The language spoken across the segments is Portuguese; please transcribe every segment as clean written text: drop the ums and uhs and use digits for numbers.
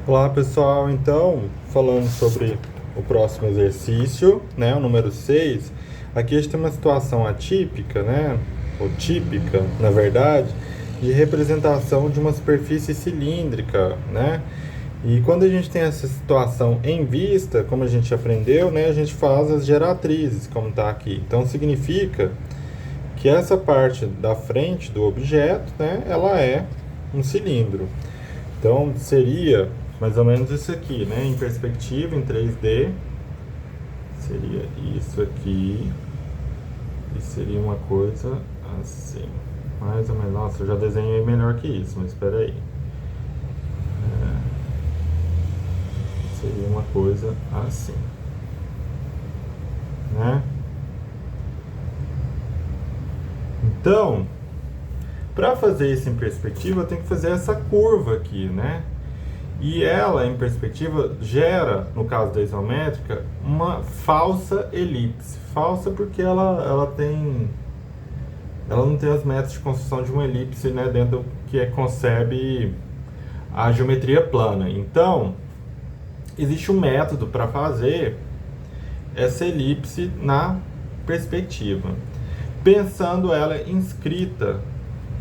Olá pessoal, então falando sobre o próximo exercício, né, o número 6. Aqui a gente tem uma situação atípica, né, ou típica, na verdade, de representação de uma superfície cilíndrica, né, e quando a gente tem essa situação em vista, como a gente aprendeu, né, a gente faz as geratrizes, como está aqui. Então significa que essa parte da frente do objeto, né, ela é um cilindro. Então seria mais ou menos isso aqui, né? Em perspectiva, em 3D, seria isso aqui. E seria uma coisa assim. Mais ou menos. Nossa, eu já desenhei melhor que isso, mas espera aí. Seria uma coisa assim, né? Então, para fazer isso em perspectiva, eu tenho que fazer essa curva aqui, né? E ela, em perspectiva, gera, no caso da isométrica, uma falsa elipse. Falsa porque ela não tem os métodos de construção de uma elipse, né, dentro do que concebe a geometria plana. Então, existe um método para fazer essa elipse na perspectiva, pensando ela inscrita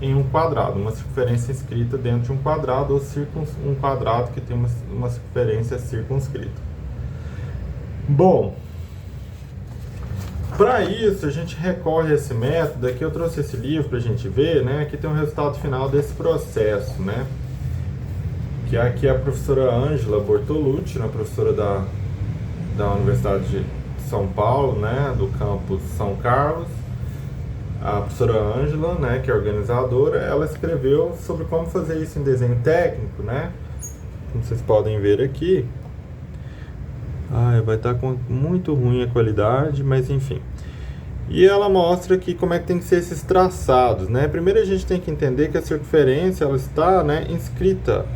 em um quadrado, uma circunferência inscrita dentro de um quadrado, ou um quadrado que tem uma circunferência circunscrita. Bom, para isso a gente recorre a esse método. Aqui eu trouxe esse livro para a gente ver, né? Aqui tem o resultado final desse processo, né? Que aqui é a professora Ângela Bortolucci, né, professora da Universidade de São Paulo, né, do campus São Carlos. A professora Ângela, né, que é organizadora, ela escreveu sobre como fazer isso em desenho técnico, né? Como vocês podem ver aqui. Vai estar muito ruim a qualidade, mas enfim. E ela mostra aqui como é que tem que ser esses traçados, né? Primeiro a gente tem que entender que a circunferência ela está, né, inscrita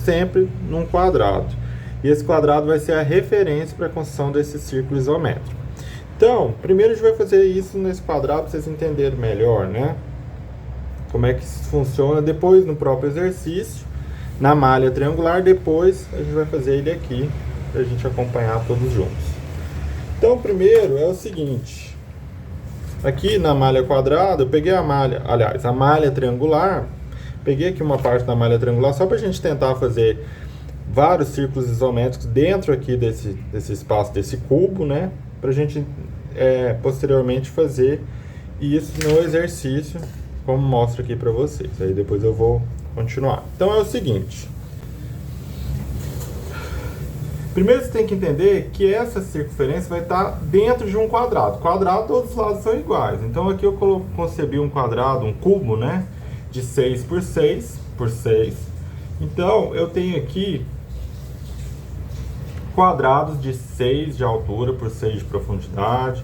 sempre num quadrado. E esse quadrado vai ser a referência para a construção desse círculo isométrico. Então, primeiro a gente vai fazer isso nesse quadrado para vocês entenderem melhor, né? Como é que isso funciona. Depois, no próprio exercício, na malha triangular, depois a gente vai fazer ele aqui para a gente acompanhar todos juntos. Então, primeiro é o seguinte. Aqui na malha quadrada, eu peguei a malha triangular. Peguei aqui uma parte da malha triangular só para a gente tentar fazer vários círculos isométricos dentro aqui desse espaço, desse cubo, né? Para a gente posteriormente fazer isso no exercício, como mostro aqui para vocês. Aí depois eu vou continuar. Então é o seguinte. Primeiro você tem que entender que essa circunferência vai estar dentro de um quadrado. Quadrado, todos os lados são iguais. Então aqui eu concebi um quadrado, um cubo, né? De 6 por 6 por 6. Então eu tenho aqui quadrados de 6 de altura por 6 de profundidade,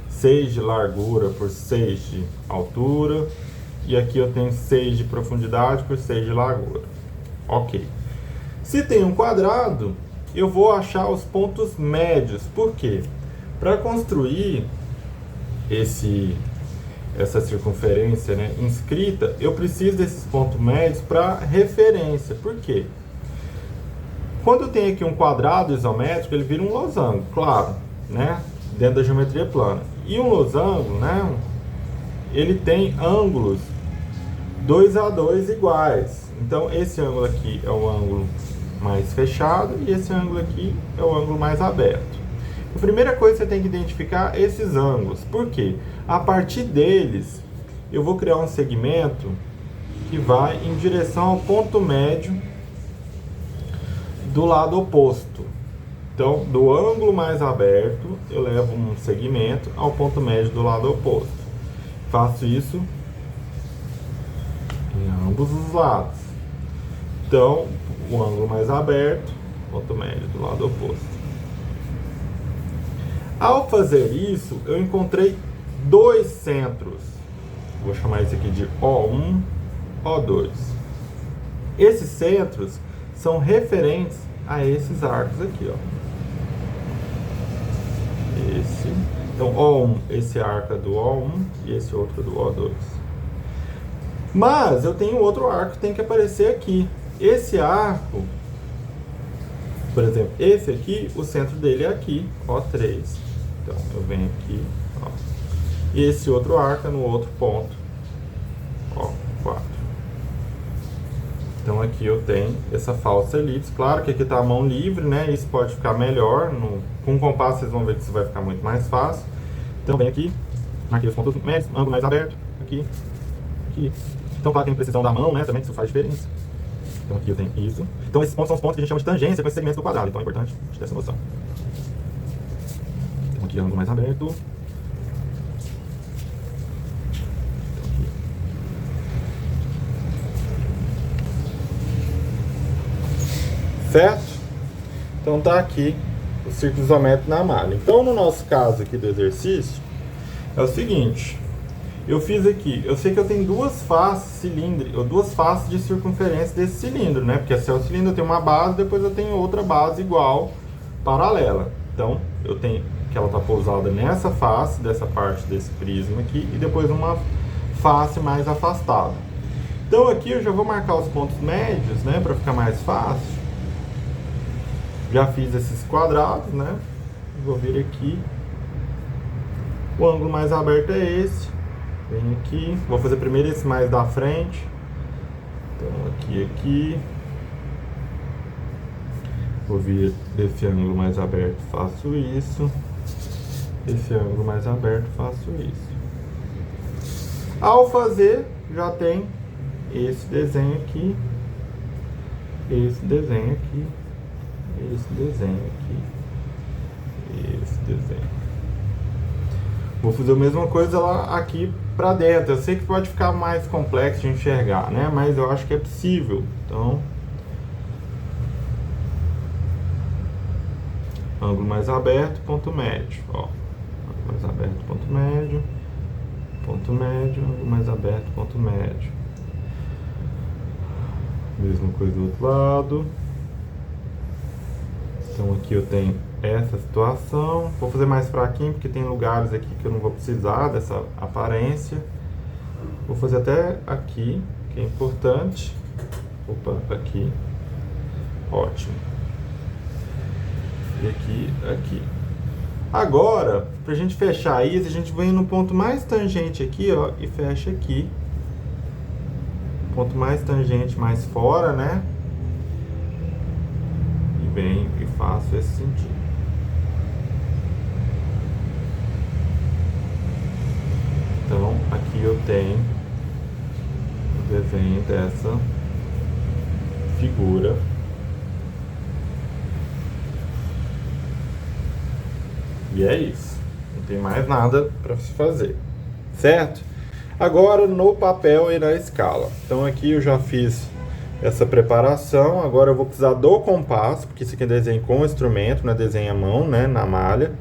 6 de largura por 6 de altura, e aqui eu tenho 6 de profundidade por 6 de largura. Ok. Se tem um quadrado, eu vou achar os pontos médios. Por quê? Para construir essa circunferência, né, inscrita, eu preciso desses pontos médios para referência. Por quê? Quando eu tenho aqui um quadrado isométrico, ele vira um losango, claro, né, dentro da geometria plana. E um losango, né, ele tem ângulos 2 a 2 iguais. Então esse ângulo aqui é o ângulo mais fechado e esse ângulo aqui é o ângulo mais aberto. A primeira coisa que você tem que identificar é esses ângulos. Por quê? A partir deles, eu vou criar um segmento que vai em direção ao ponto médio do lado oposto. Então, do ângulo mais aberto, eu levo um segmento ao ponto médio do lado oposto. Faço isso em ambos os lados. Então, o ângulo mais aberto, ponto médio do lado oposto. Ao fazer isso, eu encontrei dois centros. Vou chamar esse aqui de O1, O2. Esses centros são referentes a esses arcos aqui, ó. Então, O1, esse arco é do O1 e esse outro do O2. Mas eu tenho outro arco que tem que aparecer aqui. Esse arco Por exemplo, esse aqui, o centro dele é aqui, ó, 3. Então, eu venho aqui, ó. E esse outro arco é no outro ponto, ó, 4. Então, aqui eu tenho essa falsa elipse. Claro que aqui tá a mão livre, né? Isso pode ficar melhor. Com o compasso, vocês vão ver que isso vai ficar muito mais fácil. Então, vem aqui, marquei os pontos médios, ângulo mais aberto, aqui, aqui. Então, claro, tem precisão da mão, né? Também, que isso faz diferença. Então, aqui eu tenho isso. Então, esses pontos são os pontos que a gente chama de tangência com esses segmentos do quadrado. Então, é importante a gente ter essa noção. Então, aqui, ângulo mais aberto. Então, aqui. Certo? Então, tá aqui o círculo isométrico na malha. Então, no nosso caso aqui do exercício, é o seguinte. Eu fiz aqui, eu sei que eu tenho duas faces cilíndricas, ou duas faces de circunferência desse cilindro, né? Porque esse é o cilindro, eu tenho uma base, depois eu tenho outra base igual, paralela. Então, eu tenho que ela está pousada nessa face, dessa parte desse prisma aqui, e depois uma face mais afastada. Então, aqui eu já vou marcar os pontos médios, né? Para ficar mais fácil. Já fiz esses quadrados, né? Vou vir aqui. O ângulo mais aberto é esse. Venho aqui, vou fazer primeiro esse mais da frente. Então aqui. Vou vir esse ângulo mais aberto, faço isso. Esse ângulo mais aberto, faço isso. Ao fazer, já tem esse desenho aqui. Esse desenho aqui. Esse desenho aqui. Esse desenho. Vou fazer a mesma coisa lá aqui pra dentro. Eu sei que pode ficar mais complexo de enxergar, né? Mas eu acho que é possível. Então, ângulo mais aberto, ponto médio. Ó, ângulo mais aberto, ponto médio. Ponto médio, ângulo mais aberto, ponto médio. Mesma coisa do outro lado. Então aqui eu tenho essa situação. Vou fazer mais fraquinho, porque tem lugares aqui que eu não vou precisar dessa aparência. Vou fazer até aqui, que é importante. Opa, aqui. Ótimo. E aqui. Agora, pra gente fechar isso, a gente vem no ponto mais tangente aqui, ó, e fecha aqui. Ponto mais tangente, mais fora, né? E venho e faço esse sentido. Então, aqui eu tenho o desenho dessa figura. E é isso. Não tem mais nada para se fazer. Certo? Agora no papel e na escala. Então aqui eu já fiz essa preparação. Agora eu vou precisar do compasso, porque isso aqui é desenho com instrumento, não é desenho à mão, né? Na malha.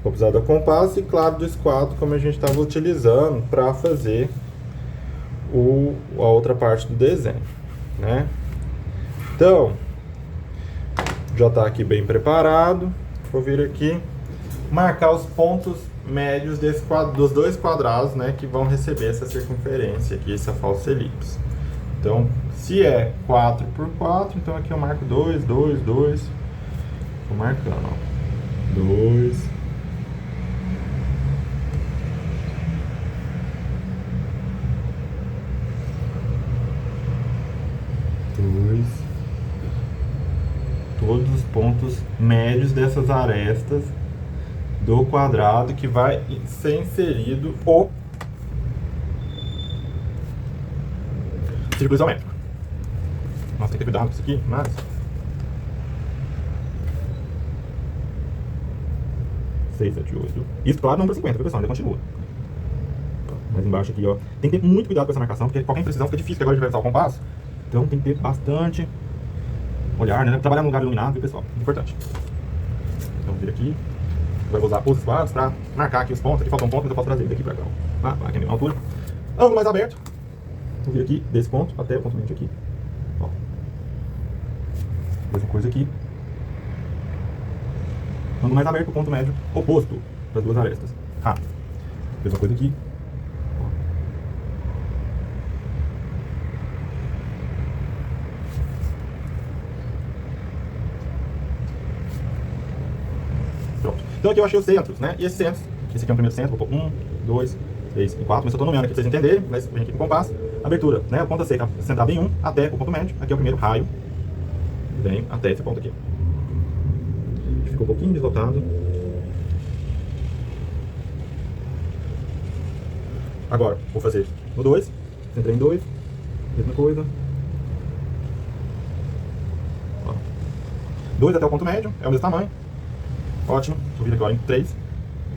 Vou precisar do compasso e, claro, do esquadro, como a gente estava utilizando para fazer a outra parte do desenho, né? Então, já está aqui bem preparado. Vou vir aqui marcar os pontos médios dos dois quadrados, né, que vão receber essa circunferência aqui, essa falsa elipse. Então, se é 4 por 4, então aqui eu marco 2, 2, 2. Vou marcando, ó. 2. 2. Todos os pontos médios dessas arestas do quadrado que vai ser inserido o círculo isométrico. Nossa, tem que ter cuidado com isso aqui, mas... Seis, 7, 8. Isso, claro, não para 50, viu, pessoal? Ainda continua. Mas embaixo aqui, ó. Tem que ter muito cuidado com essa marcação, porque qualquer imprecisão fica difícil, porque agora a gente vai usar o compasso. Então tem que ter bastante olhar, né? Trabalhar num lugar iluminado, viu, pessoal? Importante. Então, vir aqui. Eu vou usar os quadros para marcar aqui os pontos. Aqui falta um ponto, mas eu posso trazer daqui para cá. Tá? Aqui é a mesma altura. Ângulo mais aberto. Vou vir aqui desse ponto até o ponto médio aqui. Ó. Mesma coisa aqui. Ângulo mais aberto, ponto médio oposto das duas arestas. Ah. Mesma coisa aqui. Então aqui eu achei os centros, né? E esses centros, esse aqui é o primeiro centro, vou pôr 1, 2, 3 e 4, mas eu estou nomeando aqui para vocês entenderem, mas vem aqui com o compasso, abertura, né? A ponta seca centrada em 1 até o ponto médio, aqui é o primeiro raio, vem até esse ponto aqui. Ficou um pouquinho deslocado. Agora, vou fazer no 2, centrei em 2, mesma coisa. 2 até o ponto médio, é o mesmo tamanho. Ótimo, vou vir aqui agora em 3.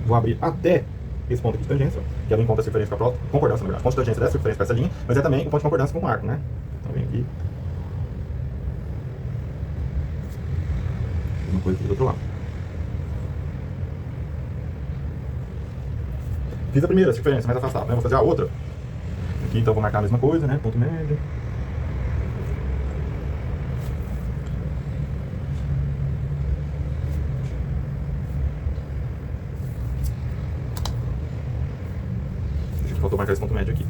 Vou abrir até esse ponto aqui de tangência, que é não encontra a circunferência com a próxima, concordância, na verdade. Ponto de tangência dessa circunferência com essa linha, mas é também o ponto de concordância com o arco, né? Então vem aqui. Mesma coisa aqui do outro lado. Fiz a primeira circunferência mais afastada, né? Vou fazer a outra. Aqui então vou marcar a mesma coisa, né? Ponto médio. Faltou marcar esse ponto médio aqui.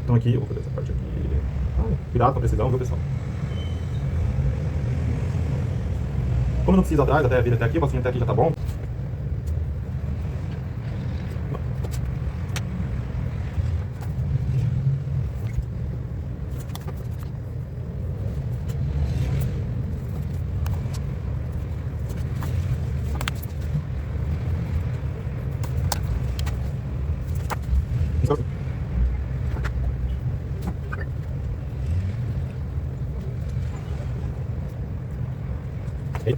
Então aqui, eu vou fazer essa parte aqui. Cuidado com a precisão, viu, pessoal? Como não precisa atrás, até vir até aqui, eu posso vir até aqui, já tá bom. Aí,